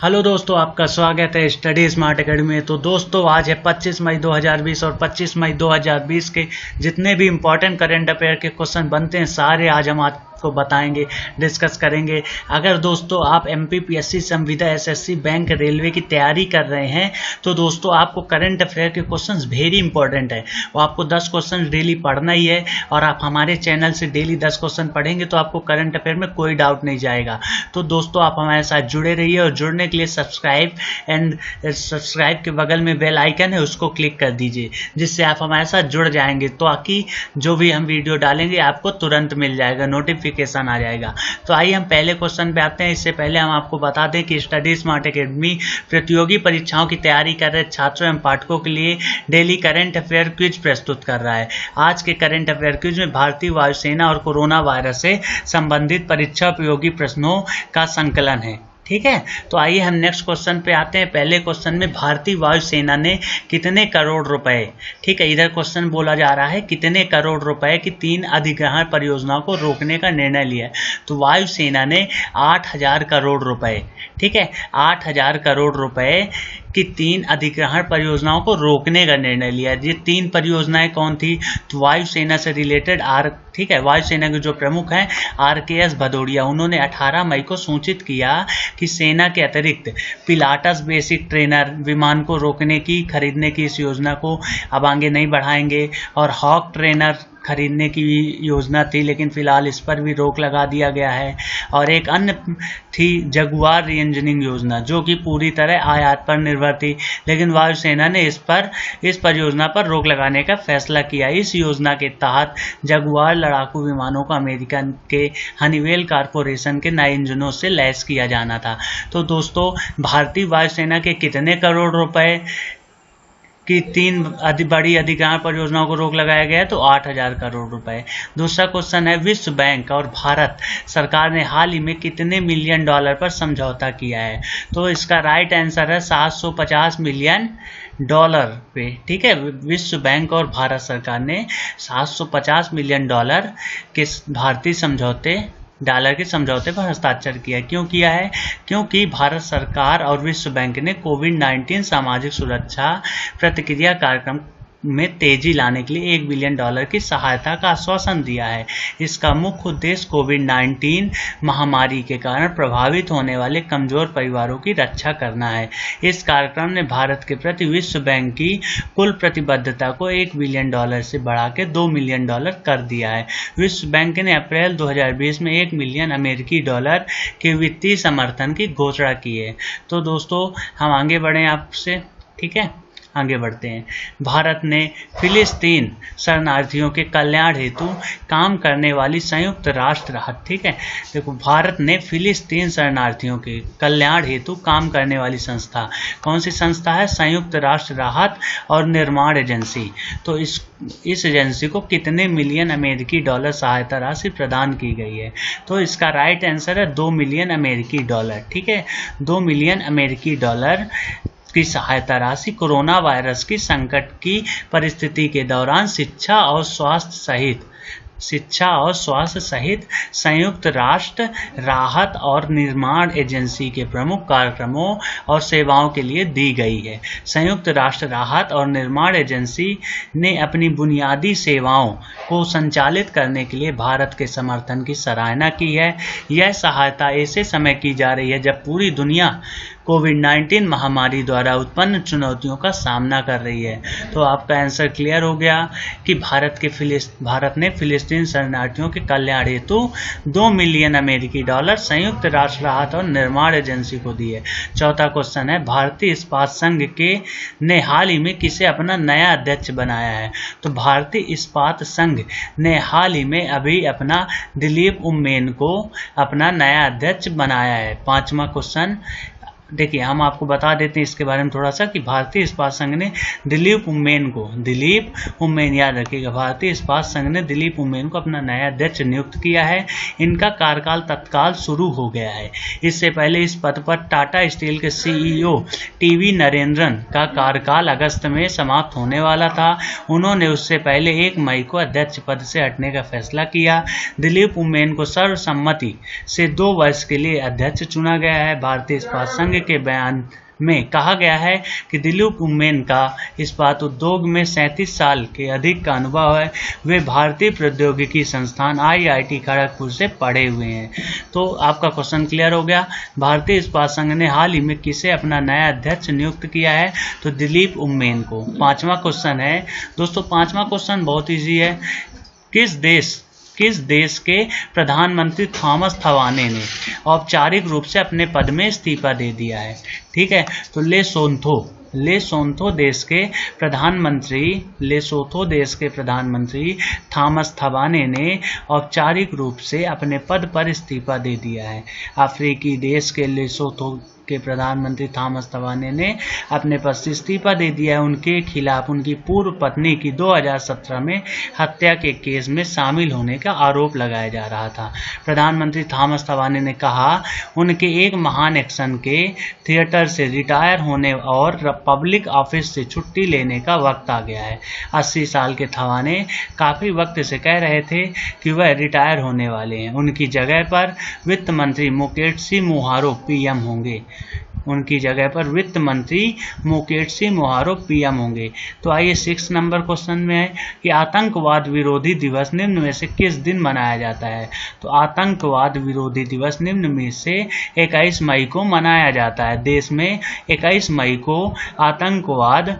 Hello दोस्तों, आपका स्वागत है स्टडी स्मार्ट एकेडमी में। तो दोस्तों, आज है 25 मई 2020 और 25 मई 2020 के जितने भी इम्पोर्टेंट करंट अफेयर के क्वेश्चन बनते हैं सारे आज हम आपको बताएंगे, डिस्कस करेंगे। अगर दोस्तों आप एमपीपीएससी, संविदा, एसएससी, बैंक, रेलवे की तैयारी कर रहे हैं तो दोस्तों आपको करंट अफेयर के क्वेश्चंस वेरी इंपॉर्टेंट है। वो आपको 10 क्वेश्चन डेली पढ़ना ही है और आप हमारे चैनल से डेली 10 क्वेश्चन पढ़ेंगे तो आपको करंट अफेयर में कोई डाउट नहीं जाएगा। तो दोस्तों आप हमारे साथ जुड़े रहिए और जुड़ने के लिए सब्सक्राइब के बगल में बेल आइकन है, उसको क्लिक कर दीजिए, जिससे आप हमारे साथ जुड़ जाएंगे। तो ताकि जो भी हम वीडियो डालेंगे आपको तुरंत मिल जाएगा, नोटिफिकेशन आ जाएगा। तो आइए हम पहले क्वेश्चन पे आते हैं। इससे पहले हम आपको बता दें कि स्टडी स्मार्ट एकेडमी प्रतियोगी परीक्षाओं की तैयारी कर रहे छात्रों एवं पाठकों के लिए डेली करंट अफेयर क्विज प्रस्तुत कर रहा है। आज के करंट अफेयर क्विज में भारतीय वायुसेना और कोरोना वायरस से संबंधित परीक्षा उपयोगी प्रश्नों का संकलन है। ठीक है, तो आइए हम नेक्स्ट क्वेश्चन पे आते हैं। पहले क्वेश्चन में भारतीय वायुसेना ने कितने करोड़ रुपए, ठीक है, इधर क्वेश्चन बोला जा रहा है कितने करोड़ रुपए की 3 अधिग्रहण परियोजनाओं को रोकने का निर्णय लिया है। तो वायुसेना ने 8,000 करोड़ रुपए, ठीक है, 8,000 करोड़ रुपए कि 3 अधिग्रहण परियोजनाओं को रोकने का निर्णय लिया। ये 3 परियोजनाएं कौन थी? तो वायुसेना से रिलेटेड ठीक है, वायुसेना के जो प्रमुख हैं RKS भदौरिया, उन्होंने 18 मई को सूचित किया कि सेना के अतिरिक्त पिलाटस बेसिक ट्रेनर विमान को रोकने की खरीदने की इस योजना को अब आगे नहीं बढ़ाएंगे। और हॉक ट्रेनर खरीदने की योजना थी, लेकिन फिलहाल इस पर भी रोक लगा दिया गया है। और एक अन्य थी जगुआर री-इंजनिंग योजना, जो कि पूरी तरह आयात पर निर्भर थी, लेकिन वायुसेना ने इस परियोजना पर रोक लगाने का फैसला किया। इस योजना के तहत जगुआर लड़ाकू विमानों को अमेरिका के हनीवेल कॉरपोरेशन के नए इंजनों से लैस किया जाना था। तो दोस्तों भारतीय वायुसेना के कितने करोड़ रुपए कि 3 बड़ी अधिग्रहण परियोजनाओं को रोक लगाया गया? तो 8,000 करोड़ रुपए। दूसरा क्वेश्चन है विश्व बैंक और भारत सरकार ने हाल ही में कितने मिलियन डॉलर पर समझौता किया है? तो इसका राइट आंसर है 750 मिलियन डॉलर पे। ठीक है, विश्व बैंक और भारत सरकार ने 750 मिलियन डॉलर के भारतीय डॉलर के समझौते पर हस्ताक्षर किया। क्यों किया है? क्योंकि भारत सरकार और विश्व बैंक ने कोविड-19 सामाजिक सुरक्षा प्रतिक्रिया कार्यक्रम में तेजी लाने के लिए $1 बिलियन की सहायता का आश्वासन दिया है। इसका मुख्य उद्देश्य कोविड-19 महामारी के कारण प्रभावित होने वाले कमजोर परिवारों की रक्षा करना है। इस कार्यक्रम ने भारत के प्रति विश्व बैंक की कुल प्रतिबद्धता को $1 बिलियन से बढ़ा के $2 मिलियन कर दिया है। विश्व बैंक ने अप्रैल 2020 में $1 मिलियन के वित्तीय समर्थन की घोषणा की है। तो दोस्तों हम आगे बढ़ें आपसे, ठीक है, आगे बढ़ते हैं। भारत ने फिलिस्तीन शरणार्थियों के कल्याण हेतु काम करने वाली संयुक्त राष्ट्र राहत, ठीक है, देखो भारत ने फिलिस्तीन शरणार्थियों के कल्याण हेतु काम करने वाली संस्था, कौन सी संस्था है? संयुक्त राष्ट्र राहत और निर्माण एजेंसी। तो इस एजेंसी को कितने मिलियन अमेरिकी डॉलर सहायता राशि प्रदान की गई है? तो इसका राइट आंसर है $2 मिलियन, ठीक है, $2 मिलियन की सहायता राशि कोरोना वायरस की संकट की परिस्थिति के दौरान शिक्षा और स्वास्थ्य सहित संयुक्त राष्ट्र राहत और निर्माण एजेंसी के प्रमुख कार्यक्रमों और सेवाओं के लिए दी गई है। संयुक्त राष्ट्र राहत और निर्माण एजेंसी ने अपनी बुनियादी सेवाओं को संचालित करने के लिए भारत के समर्थन की सराहना की है। यह सहायता ऐसे समय की जा रही है जब पूरी दुनिया कोविड-19 महामारी द्वारा उत्पन्न चुनौतियों का सामना कर रही है। तो आपका आंसर क्लियर हो गया कि भारत ने फिलिस्तीन शरणार्थियों के कल्याण हेतु $2 मिलियन संयुक्त राष्ट्र राहत और निर्माण एजेंसी को दिए। चौथा क्वेश्चन है भारतीय इस्पात संघ ने हाल ही में किसे अपना नया अध्यक्ष बनाया है? तो भारतीय इस्पात संघ ने हाल ही में अभी अपना दिलीप उम्मेन को अपना नया अध्यक्ष बनाया है। पांचवा क्वेश्चन देखिए, हम आपको बता देते हैं इसके बारे में थोड़ा सा कि भारतीय इस्पात संघ ने दिलीप उम्मेन याद रखिएगा, भारतीय इस्पात संघ ने दिलीप उम्मेन को अपना नया अध्यक्ष नियुक्त किया है। इनका कार्यकाल तत्काल शुरू हो गया है। इससे पहले इस पद पर टाटा स्टील के CEO TV नरेंद्रन का कार्यकाल अगस्त में समाप्त होने वाला था। उन्होंने उससे पहले 1 मई को अध्यक्ष पद से हटने का फैसला किया। दिलीप उम्मेन को सर्वसम्मति से 2 वर्ष के लिए अध्यक्ष चुना गया है। भारतीय इस्पात संघ मंत्रालय के बयान में कहा गया है कि दिलीप उम्मेन का इस्पात उद्योग में 37 साल के अधिक का अनुभव है। वे भारतीय प्रौद्योगिकी संस्थान IIT खड़गपुर से पढ़े हुए हैं। तो आपका क्वेश्चन क्लियर हो गया। भारतीय इस्पात संघ ने हाल ही में किसे अपना नया अध्यक्ष नियुक्त किया है? तो दिलीप उम्मेन को। पांचवा क्वेश्चन है दोस्तों, पांचवा क्वेश्चन बहुत ईजी है। किस देश के प्रधानमंत्री थॉमस थवाने ने औपचारिक रूप से अपने पद में इस्तीफा दे दिया है? ठीक है, तो लेसोथो देश के प्रधानमंत्री थॉमस थवाने ने औपचारिक रूप से अपने पद पर इस्तीफा दे दिया है। अफ्रीकी देश के लेसोथो के प्रधानमंत्री थॉमस थवाने ने अपने पद से इस्तीफा दे दिया है। उनके खिलाफ उनकी पूर्व पत्नी की 2017 में हत्या के केस में शामिल होने का आरोप लगाया जा रहा था। प्रधानमंत्री थॉमस थवाने ने कहा उनके एक महान एक्शन के थिएटर से रिटायर होने और पब्लिक ऑफिस से छुट्टी लेने का वक्त आ गया है। 80 साल के थवाने काफी वक्त से कह रहे थे कि वह रिटायर होने वाले हैं। उनकी जगह पर वित्त मंत्री मोकेत्सी मोहारो पीएम होंगे। होंगे। तो आइए 6 नंबर क्वेश्चन में है कि आतंकवाद विरोधी दिवस निम्न में से किस दिन मनाया जाता है? तो आतंकवाद विरोधी दिवस निम्न में से 21 मई को मनाया जाता है। देश में 21 मई को आतंकवाद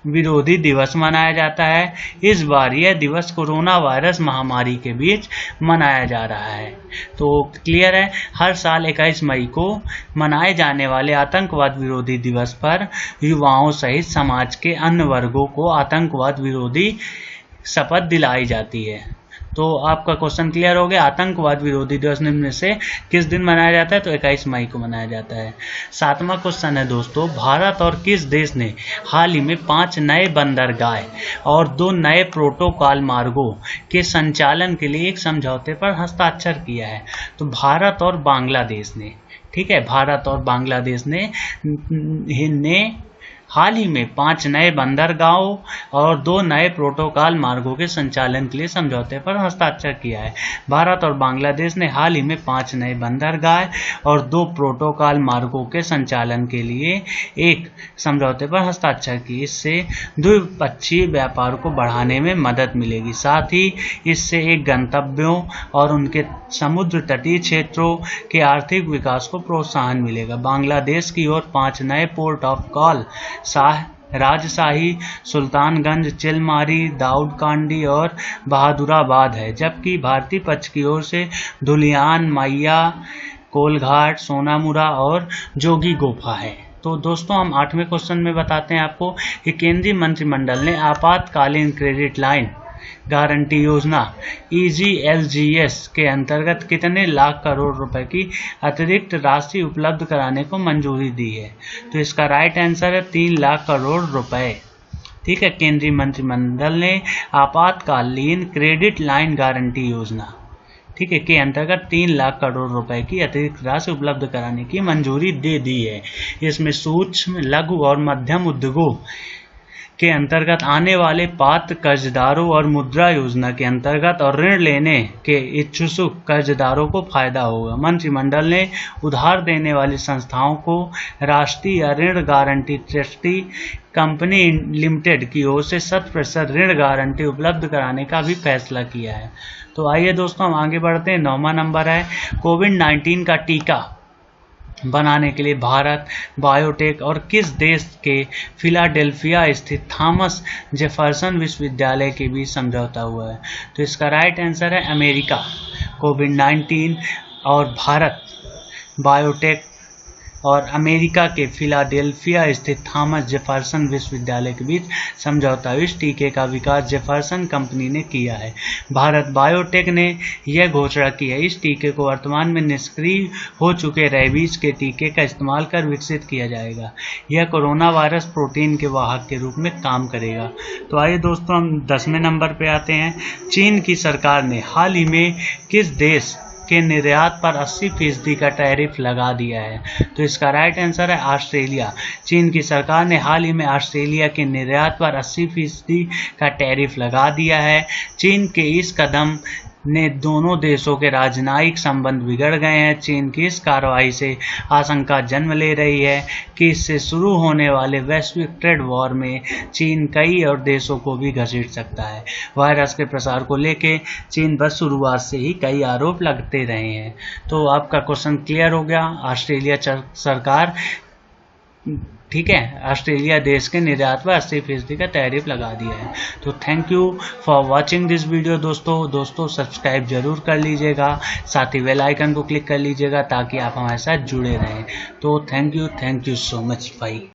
विरोधी दिवस मनाया जाता है। इस बार यह दिवस कोरोना वायरस महामारी के बीच मनाया जा रहा है। तो क्लियर है, हर साल 21 मई को मनाए जाने वाले आतंकवाद विरोधी दिवस पर युवाओं सहित समाज के अन्य वर्गों को आतंकवाद विरोधी शपथ दिलाई जाती है। तो आपका क्वेश्चन क्लियर हो गया। आतंकवाद विरोधी दिवस निम्न में से किस दिन मनाया जाता है? तो 21 मई को मनाया जाता है। 7वां क्वेश्चन है दोस्तों, भारत और किस देश ने हाल ही में 5 नए बंदरगाह और 2 नए प्रोटोकॉल मार्गों के संचालन के लिए एक समझौते पर हस्ताक्षर किया है? तो भारत और बांग्लादेश ने। ठीक है, भारत और बांग्लादेश ने हाल ही में 5 नए बंदरगाहों और 2 नए प्रोटोकॉल मार्गों के संचालन के लिए समझौते पर हस्ताक्षर किया है। भारत और बांग्लादेश ने हाल ही में 5 नए बंदरगाह और 2 प्रोटोकॉल मार्गों के संचालन के लिए एक समझौते पर हस्ताक्षर किए। इससे द्विपक्षीय व्यापार को बढ़ाने में मदद मिलेगी। साथ ही इससे एक गंतव्यों और उनके समुद्र तटीय क्षेत्रों के आर्थिक विकास को प्रोत्साहन मिलेगा। बांग्लादेश की ओर 5 नए पोर्ट ऑफ कॉल राजशाही, सुल्तानगंज, चिलमारी, दाऊदकांडी और बहादुराबाद है, जबकि भारतीय पक्ष की ओर से धुलियान, मैया, कोलघाट, सोनामुरा और जोगी गोफा है। तो दोस्तों हम 8वें क्वेश्चन में बताते हैं आपको कि केंद्रीय मंत्रिमंडल ने आपातकालीन क्रेडिट लाइन गारंटी योजना EGLGS के अंतर्गत कितने लाख करोड़ रुपए की अतिरिक्त राशि उपलब्ध कराने को मंजूरी दी है? तो इसका राइट आंसर है 3 लाख करोड़ रुपए। ठीक है, केंद्रीय मंत्रिमंडल ने आपातकालीन क्रेडिट लाइन गारंटी योजना ठीक है के अंतर्गत 3 लाख करोड़ रुपए की अतिरिक्त राशि उपलब्ध कराने की मंजूरी दे दी है। इसमें सूक्ष्म, लघु और मध्यम उद्योगों के अंतर्गत आने वाले पात्र कर्जदारों और मुद्रा योजना के अंतर्गत और ऋण लेने के इच्छुक कर्जदारों को फायदा होगा। मंत्रिमंडल ने उधार देने वाली संस्थाओं को राष्ट्रीय ऋण गारंटी ट्रस्टी कंपनी लिमिटेड की ओर से 100% ऋण गारंटी उपलब्ध कराने का भी फैसला किया है। तो आइए दोस्तों हम आगे बढ़ते हैं। 9वां नंबर है कोविड-19 का टीका बनाने के लिए भारत बायोटेक और किस देश के फिलाडेल्फिया स्थित थॉमस जेफरसन विश्वविद्यालय के बीच समझौता हुआ है? तो इसका राइट आंसर है अमेरिका। कोविड-19 और भारत बायोटेक और अमेरिका के फिलाडेल्फिया स्थित थॉमस जेफरसन विश्वविद्यालय के बीच समझौता। इस टीके का विकास जेफरसन कंपनी ने किया है। भारत बायोटेक ने यह घोषणा की है इस टीके को वर्तमान में निष्क्रिय हो चुके रेबीज के टीके का इस्तेमाल कर विकसित किया जाएगा। यह कोरोना वायरस प्रोटीन के वाहक के रूप में काम करेगा। तो आइए दोस्तों हम 10वें नंबर पे आते हैं। चीन की सरकार ने हाल ही में किस देश के निर्यात पर 80% का टैरिफ लगा दिया है? तो इसका राइट आंसर है ऑस्ट्रेलिया। चीन की सरकार ने हाल ही में ऑस्ट्रेलिया के निर्यात पर 80% का टैरिफ लगा दिया है। चीन के इस कदम ने दोनों देशों के राजनयिक संबंध बिगड़ गए हैं। चीन की इस कार्रवाई से आशंका जन्म ले रही है कि इससे शुरू होने वाले वैश्विक ट्रेड वॉर में चीन कई और देशों को भी घसीट सकता है। वायरस के प्रसार को लेके चीन बस शुरुआत से ही कई आरोप लगते रहे हैं। तो आपका क्वेश्चन क्लियर हो गया। ऑस्ट्रेलिया सरकार, ठीक है, ऑस्ट्रेलिया देश के निर्यात पर 80% का टैरिफ लगा दिया है। तो thank you for watching this video दोस्तों सब्सक्राइब जरूर कर लीजिएगा, साथ ही बेल आइकन को क्लिक कर लीजिएगा ताकि आप हमारे साथ जुड़े रहें। तो थैंक यू सो मच भाई।